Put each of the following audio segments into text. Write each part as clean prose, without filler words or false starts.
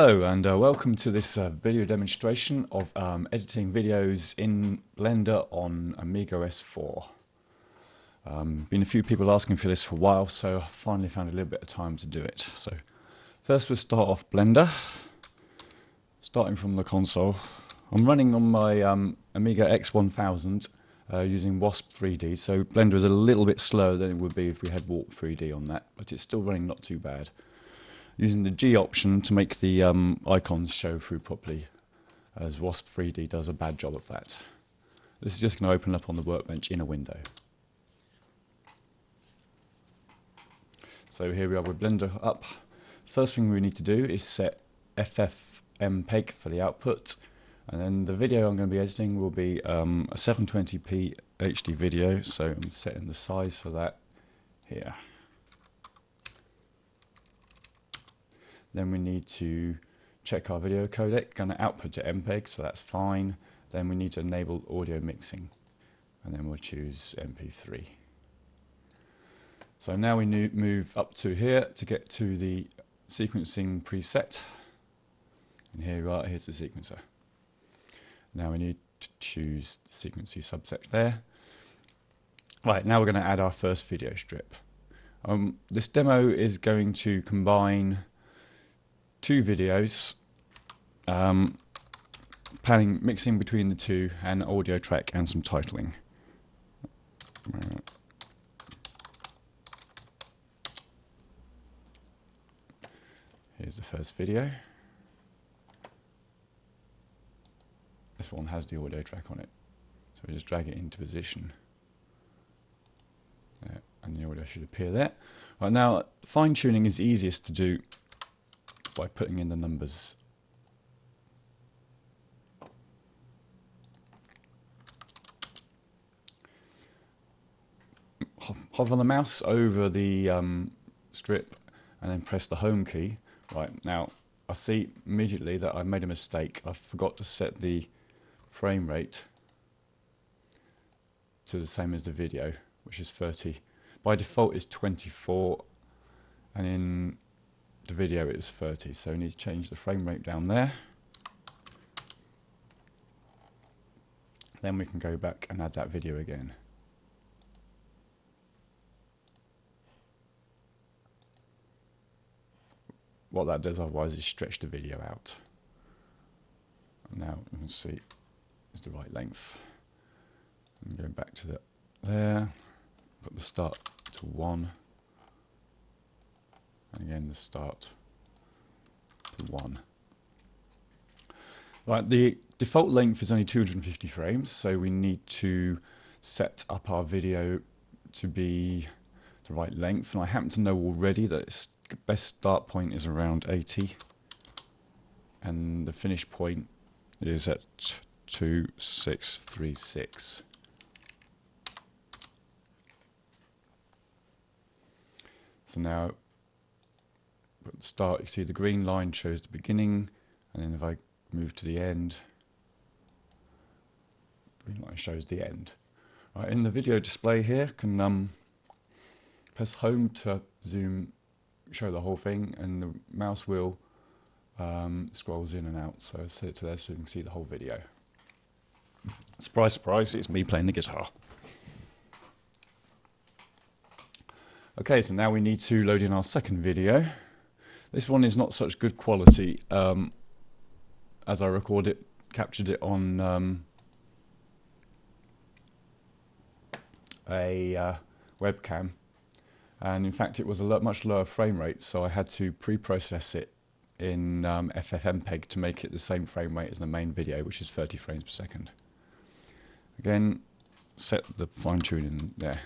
Hello and welcome to this video demonstration of editing videos in Blender on AmigOS 4. Been a few people asking for this for a while, so I finally found a little bit of time to do it. So first we'll start off Blender, starting from the console. I'm running on my Amiga X1000 using Wasp 3D, so Blender is a little bit slower than it would be if we had Warp 3D on that, but it's still running not too bad. Using the G option to make the icons show through properly, as Wasp 3D does a bad job of that. This is just going to open up on the workbench in a window. So here we are with Blender up. First thing we need to do is set FFmpeg for the output, and then the video I'm going to be editing will be a 720p HD video, so I'm setting the size for that here. Then we need to check our video codec, going to output to MPEG, so that's fine. Then we need to enable audio mixing, and then we'll choose MP3. So now we move up to here to get to the sequencing preset. And here we are, here's the sequencer. Now we need to choose the sequencing subset there. Right, now we're going to add our first video strip. This demo is going to combine two videos, mixing between the two, an audio track and some titling. Here's the first video. This one has the audio track on it, so we just drag it into position. There, and the audio should appear there. Right, now, fine tuning is easiest to do by putting in the numbers. Hover the mouse over the strip and then press the home key. Right, now I see immediately that I made a mistake. I forgot to set the frame rate to the same as the video, which is 30. By default is 24, and in the video it is 30, so we need to change the frame rate down there. Then we can go back and add that video again. What that does otherwise is stretch the video out. And now you can see it's the right length. And go back to there, put the start to 1. And again the start to 1. Right, the default length is only 250 frames, so we need to set up our video to be the right length, and I happen to know already that its best start point is around 80 and the finish point is at 2636. So now at the start, you see the green line shows the beginning, and then if I move to the end, the green line shows the end. Right, in the video display here, can press home to zoom, show the whole thing, and the mouse wheel scrolls in and out. So I set it to there so you can see the whole video. Surprise, surprise, it's me playing the guitar. Okay, so now we need to load in our second video. This one is not such good quality as I captured it on a webcam, and in fact it was a much lower frame rate, so I had to pre-process it in FFmpeg to make it the same frame rate as the main video, which is 30 frames per second. Again, set the fine tuning there.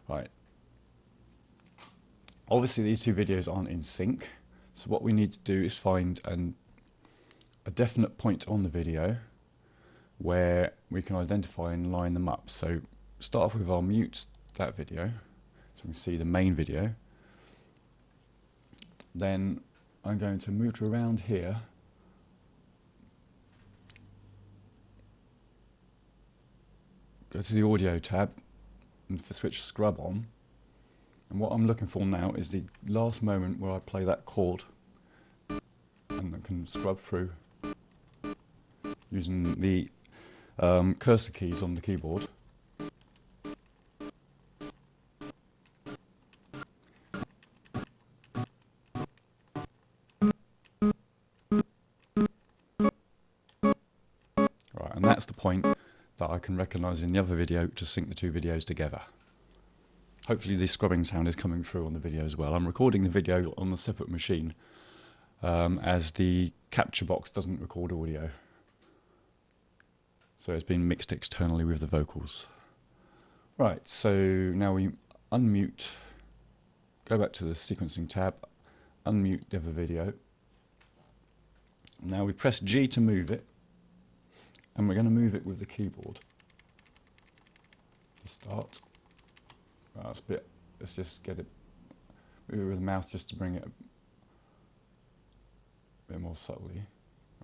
Right. Obviously these two videos aren't in sync, so what we need to do is find a definite point on the video where we can identify and line them up. So start off with our mute that video, so we can see the main video. Then I'm going to move around here go to the audio tab and switch scrub on. And what I'm looking for now is the last moment where I play that chord, and and I can scrub through using the cursor keys on the keyboard. Right, and that's the point that I can recognise in the other video to sync the two videos together. Hopefully the scrubbing sound is coming through on the video as well. I'm recording the video on a separate machine as the capture box doesn't record audio. So it's been mixed externally with the vocals. Right, so now we unmute, go back to the sequencing tab, unmute the other video. Now we press G to move it, and we're going to move it with the keyboard to start. Right, that's a bit, let's just get it, move it with the mouse just to bring it a bit more subtly.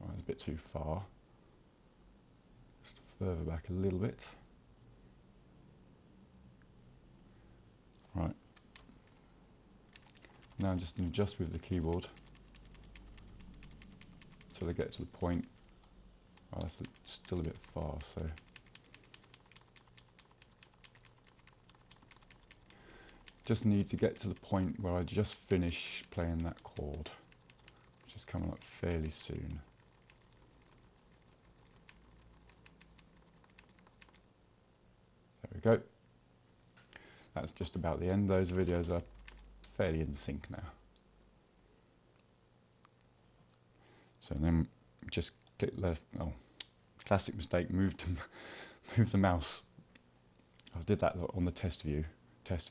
Right, it's a bit too far. Just further back a little bit. Right. Now I'm just going to adjust with the keyboard until I get to the point. Oh, that's still a bit far, so just need to get to the point where I just finish playing that chord, which is coming up fairly soon. There we go. That's just about the end. Those videos are fairly in sync now. So then just click left. Oh, classic mistake. Move the mouse. I did that on the test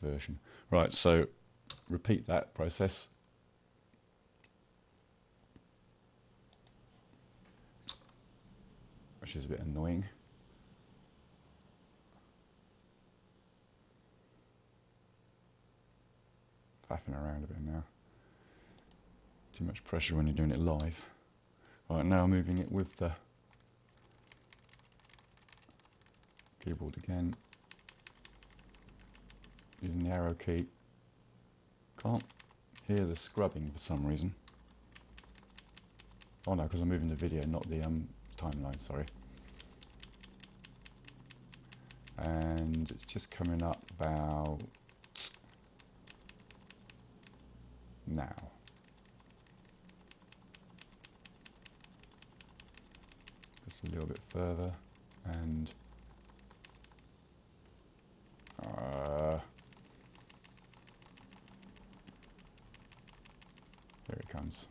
version. Right. So repeat that process. Which is a bit annoying. Faffing around a bit now. Too much pressure when you're doing it live. Right, now I'm moving it with the keyboard again. Using the arrow key. Can't hear the scrubbing for some reason. Oh no, because I'm moving the video, not the timeline, sorry. And it's just coming up about now. Just a little bit further, and here it comes.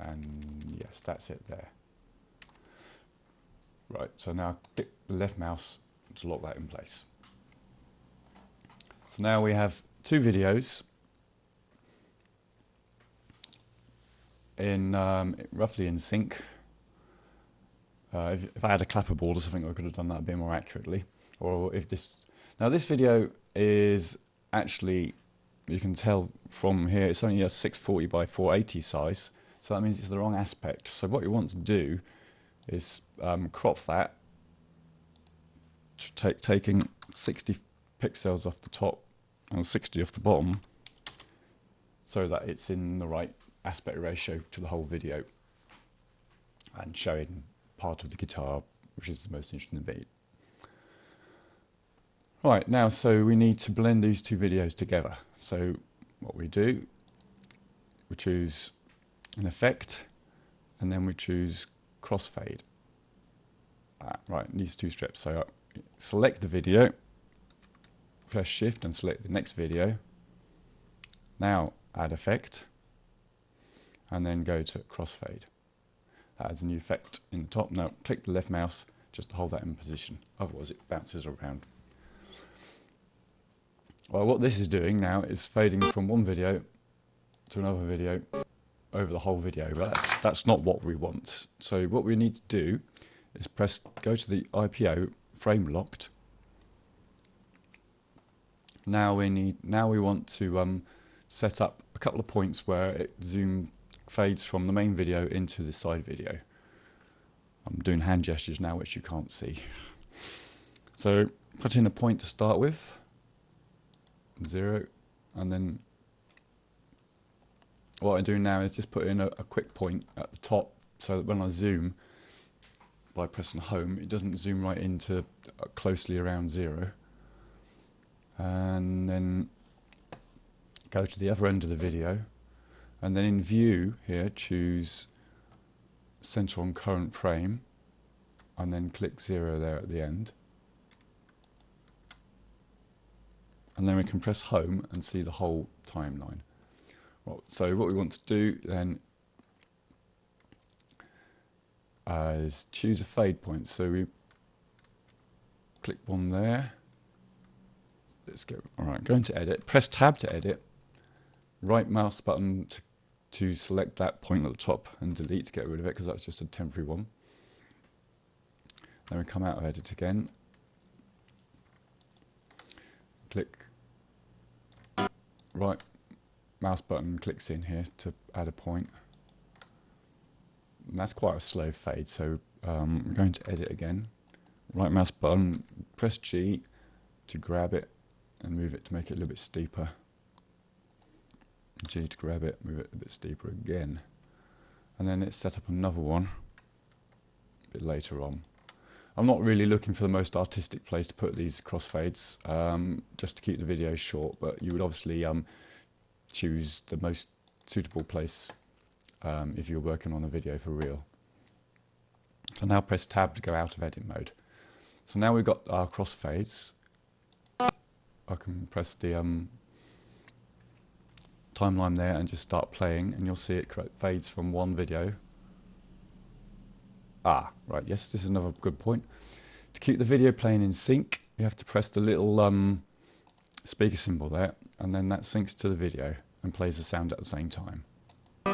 And yes, that's it there. Right, so now click the left mouse to lock that in place. So now we have two videos in roughly in sync. If I had a clapperboard or something, I could have done that a bit more accurately. Or if this, now this video is actually, you can tell from here, it's only a 640 by 480 size, so that means it's the wrong aspect. So what you want to do is crop that, taking 60 pixels off the top and 60 off the bottom, so that it's in the right aspect ratio to the whole video and showing part of the guitar, which is the most interesting bit. Right, now so we need to blend these two videos together. So what we do, we choose an effect, and then we choose crossfade. Right, these two strips. So select the video, press shift and select the next video. Now add effect, and then go to crossfade. That adds a new effect in the top. Now click the left mouse just to hold that in position, otherwise it bounces around. Well, what this is doing now is fading from one video to another video over the whole video, but that's not what we want. So what we need to do is go to the IPO frame locked. Now we want to set up a couple of points where it fades from the main video into the side video. I'm doing hand gestures now, which you can't see. So put in a point to start with, 0, and then what I do now is just put in a quick point at the top, so that when I zoom by pressing home, it doesn't zoom right into closely around 0. And then go to the other end of the video, and then in view here choose center on current frame, and then click 0 there at the end, and then we can press home and see the whole timeline. Well, so what we want to do then is choose a fade point. So we click one there. Let's go. All right, go into edit. Press tab to edit. Right mouse button to select that point at the top and delete to get rid of it, because that's just a temporary one. Then we come out of edit again. Click right mouse button clicks in here to add a point. And that's quite a slow fade, so I'm going to edit again. Right mouse button, press G to grab it and move it to make it a little bit steeper. G to grab it, move it a bit steeper again. And then let's set up another one a bit later on. I'm not really looking for the most artistic place to put these crossfades, just to keep the video short, but you would obviously choose the most suitable place if you're working on a video for real. So now press tab to go out of edit mode. So now we've got our crossfades. I can press the timeline there and just start playing, and you'll see it fades from one video. Ah, right, yes, this is another good point. To keep the video playing in sync, you have to press the little speaker symbol there, and then that syncs to the video and plays the sound at the same time. So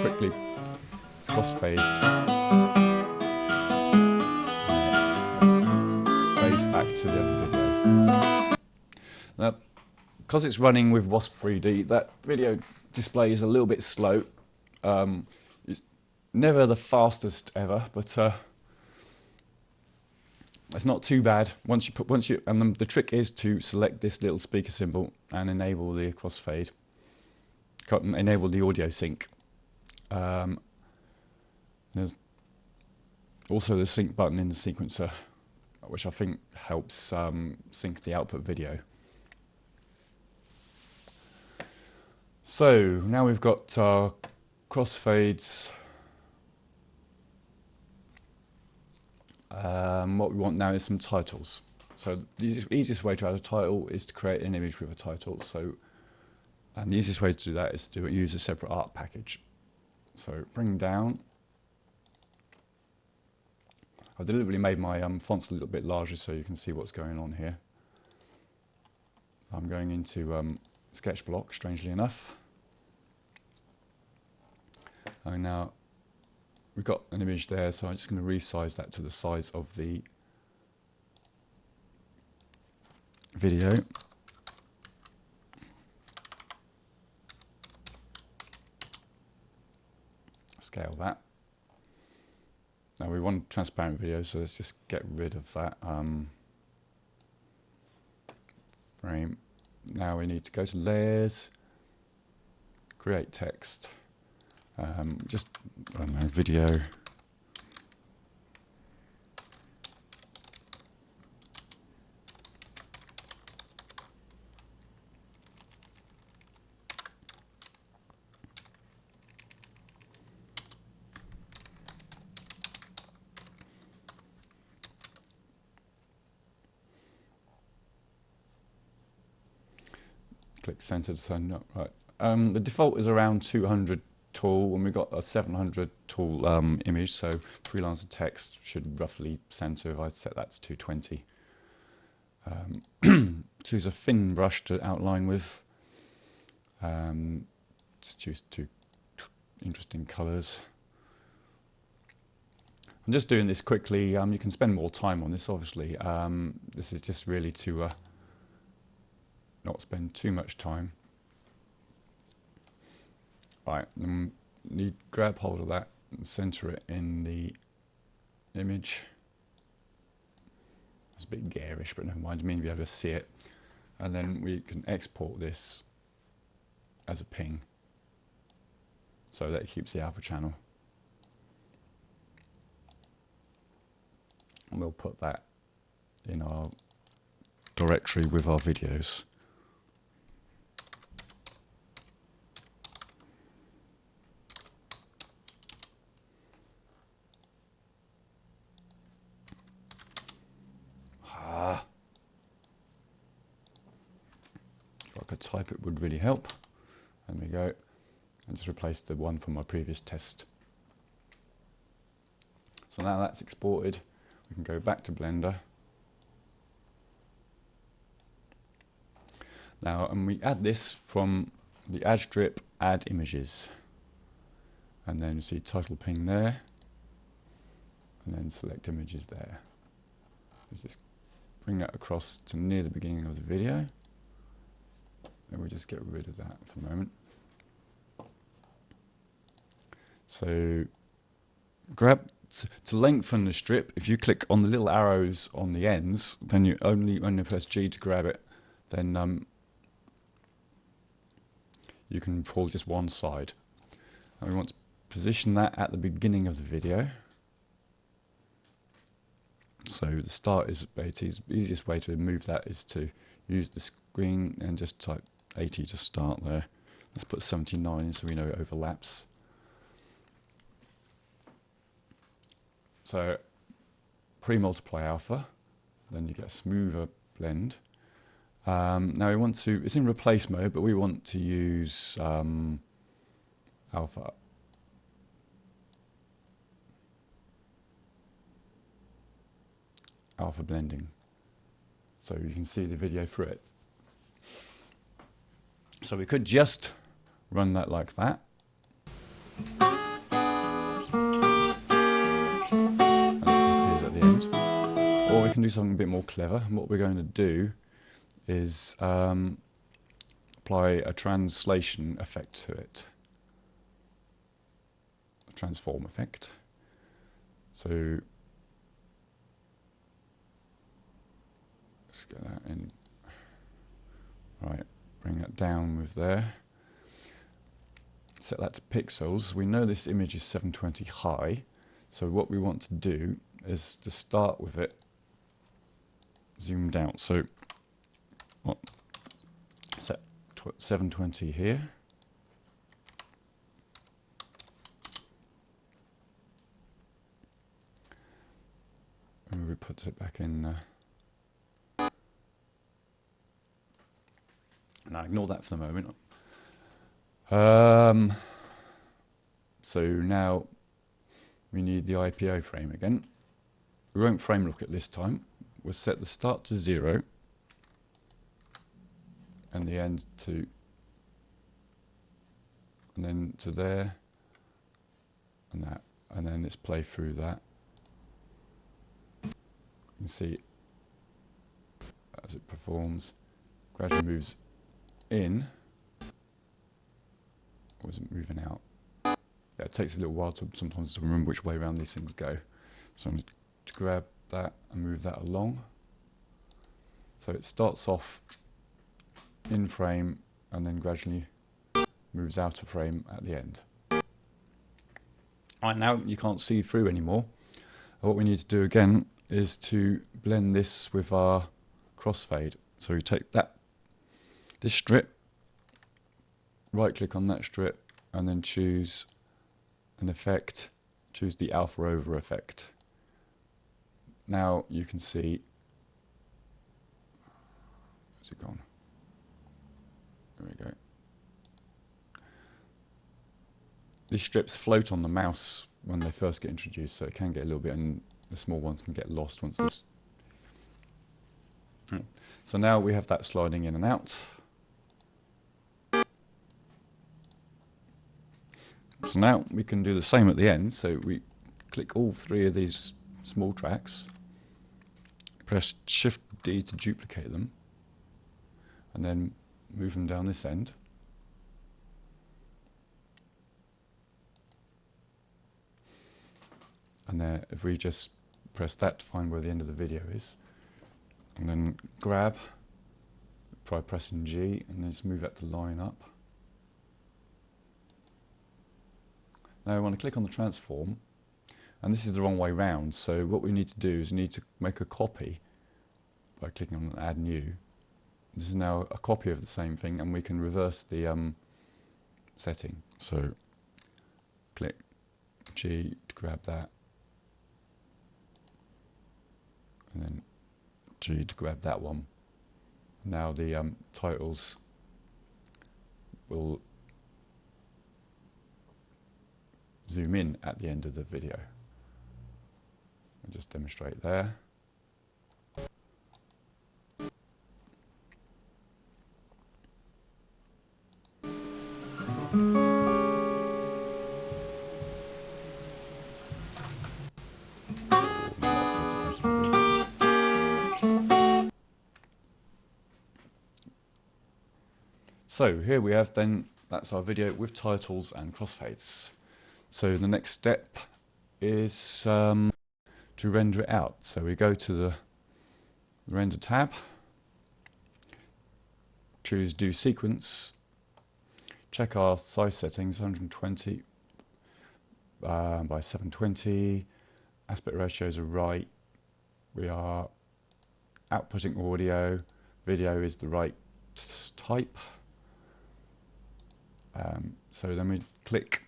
quickly, crossfade. Fades back to the other video. Now, because it's running with Wasp 3D, that video display is a little bit slow. It's never the fastest ever, but it's not too bad. And the trick is to select this little speaker symbol and enable the crossfade, enable the audio sync. There's also the sync button in the sequencer, which I think helps sync the output video. So now we've got our crossfades. What we want now is some titles. So the easiest way to add a title is to create an image with a title. And the easiest way to do that is to use a separate art package. So bring down. I've deliberately made my fonts a little bit larger so you can see what's going on here. I'm going into sketch block, strangely enough. And now we've got an image there, so I'm just going to resize that to the size of the video. Scale that. Now we want transparent video, so let's just get rid of that frame. Now we need to go to layers, create text, just, I don't know, video. Click center to turn up. Right. The default is around 200 tall, and we've got a 700 tall image, so freelancer text should roughly center. If I set that to 220. Choose a thin brush to outline with. Just choose two interesting colors. I'm just doing this quickly. You can spend more time on this, obviously. This is just really to not spend too much time. Right, then need to grab hold of that and center it in the image. It's a bit garish, but never mind. I mean, you'll be able to see it. And then we can export this as a ping, so that it keeps the alpha channel. And we'll put that in our directory with our videos. If I could type, it would really help. There we go. And just replace the one from my previous test. So now that's exported, we can go back to Blender. Now, and we add this from the add strip, add images. And then you see title ping there. And then select images there. Let's just bring that across to near the beginning of the video. And we'll just get rid of that for the moment. So grab to lengthen the strip. If you click on the little arrows on the ends, then you only press G to grab it. Then you can pull just one side. And we want to position that at the beginning of the video. So the start is 80. The easiest way to move that is to use the screen and just type 80 to start there. Let's put 79 so we know it overlaps. So pre-multiply alpha, then you get a smoother blend. Now we want to, it's in replace mode, but we want to use alpha. Alpha blending, so you can see the video through it. So we could just run that like that. And it disappears at the end. Or we can do something a bit more clever. And what we're going to do is apply a translation effect to it. A transform effect. So let's get that in. Right, bring that down with there. Set that to pixels. We know this image is 720 high, so what we want to do is to start with it zoomed out. So set 720 here. And we put it back in. Now ignore that for the moment. So now we need the IPO frame again. We won't frame look at this time. We'll set the start to 0 and the end to, and then to there and that, and then let's play through that. You can see as it performs, gradually moves in, or is it moving out? Yeah, it takes a little while to sometimes to remember which way around these things go. So I'm going to grab that and move that along. So it starts off in frame and then gradually moves out of frame at the end. Right, now you can't see through anymore. What we need to do again is to blend this with our crossfade. So we take this strip, right click on that strip and then choose an effect, choose the alpha over effect. Now you can see, where's it gone? There we go. These strips float on the mouse when they first get introduced, so it can get a little bit, and the small ones can get lost once this. So now we have that sliding in and out. So now we can do the same at the end. So we click all three of these small tracks, press Shift D to duplicate them, and then move them down this end. And there, if we just press that to find where the end of the video is, and then grab, try pressing G, and then just move that to line up. Now we want to click on the transform, and this is the wrong way round, so what we need to do is we need to make a copy by clicking on add new. This is now a copy of the same thing, and we can reverse the setting. So click G to grab that, and then G to grab that one. Now the titles will zoom in at the end of the video. I'll just demonstrate there. So here we have then, that's our video with titles and crossfades. So the next step is to render it out. So we go to the render tab, choose do sequence, check our size settings, 120 by 720, aspect ratios are right, we are outputting audio, video is the right type. So then we click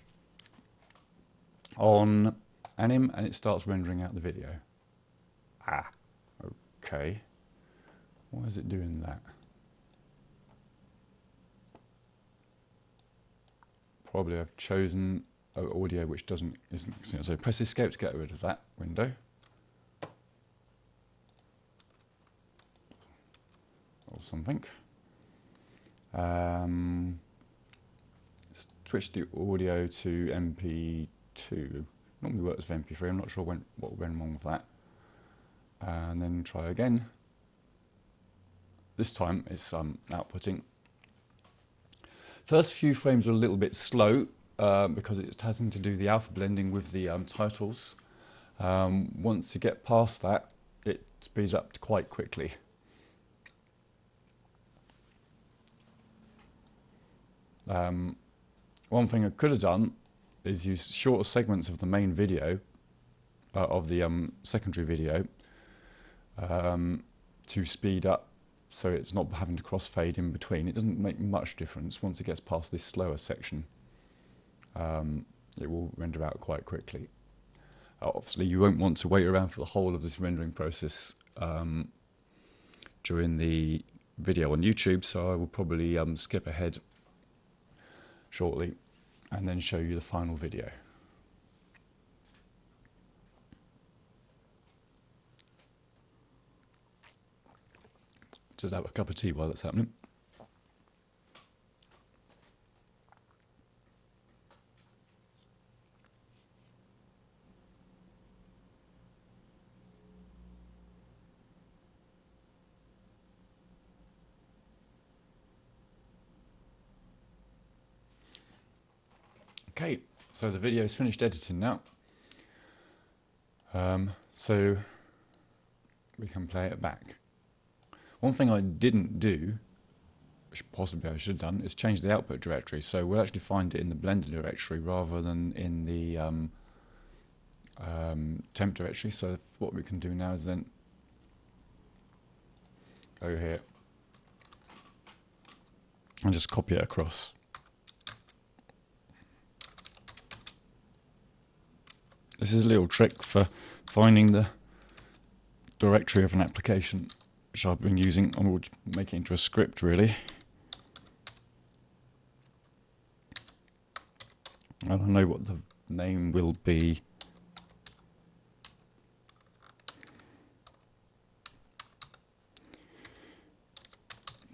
on anim and it starts rendering out the video. Okay. Why is it doing that? Probably I've chosen audio which isn't. So press escape to get rid of that window. Or something. Switch the audio to MP2. Normally works with MP3. I'm not sure what went wrong with that. And then try again. This time it's outputting. First few frames are a little bit slow because it's having to do the alpha blending with the titles. Once you get past that, it speeds up quite quickly. One thing I could have done is use shorter segments of the main video, of the secondary video, to speed up so it's not having to crossfade in between. It doesn't make much difference. Once it gets past this slower section, it will render out quite quickly. Obviously you won't want to wait around for the whole of this rendering process during the video on YouTube, so I will probably skip ahead shortly and then show you the final video. Just have a cup of tea while that's happening. Okay, so the video is finished editing now. So we can play it back. One thing I didn't do, which possibly I should have done, is change the output directory. So we'll actually find it in the Blender directory rather than in the temp directory. So what we can do now is then go here and just copy it across. This is a little trick for finding the directory of an application, which I've been using. I will make it into a script really. I don't know what the name will be.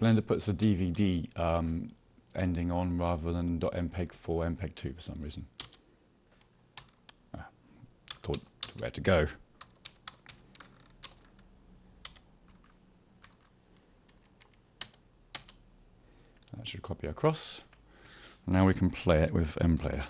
Blender puts a DVD ending on rather than .mpeg for MPEG 2 for some reason. Thought where to go. That should copy across. Now we can play it with mplayer.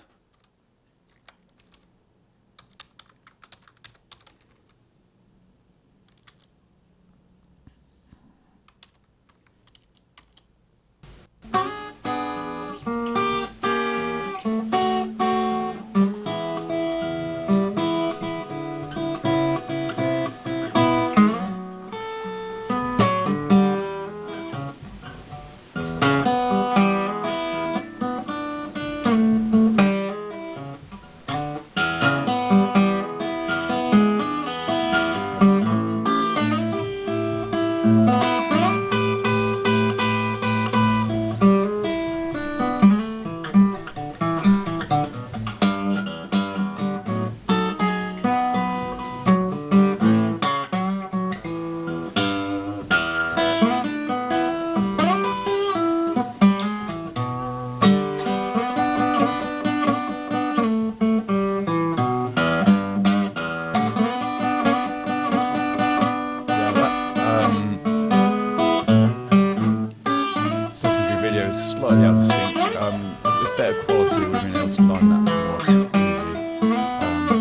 with better quality, we've been able to line that more easily.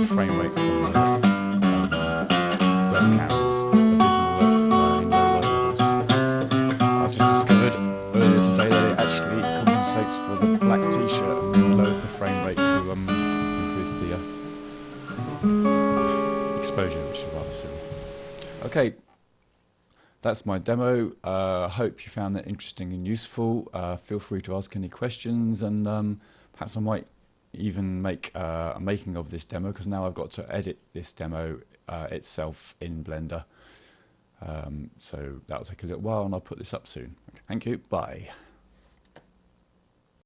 Frame rate from the webcam is abysmal in low light levels. I just discovered earlier today that it actually compensates for the black t-shirt and lowers the frame rate to increase the exposure, which is rather silly. Okay, that's my demo. I hope you found that interesting and useful. Feel free to ask any questions, and perhaps I might even make a making of this demo, because now I've got to edit this demo itself in Blender. So that'll take a little while, and I'll put this up soon. Okay, thank you. Bye.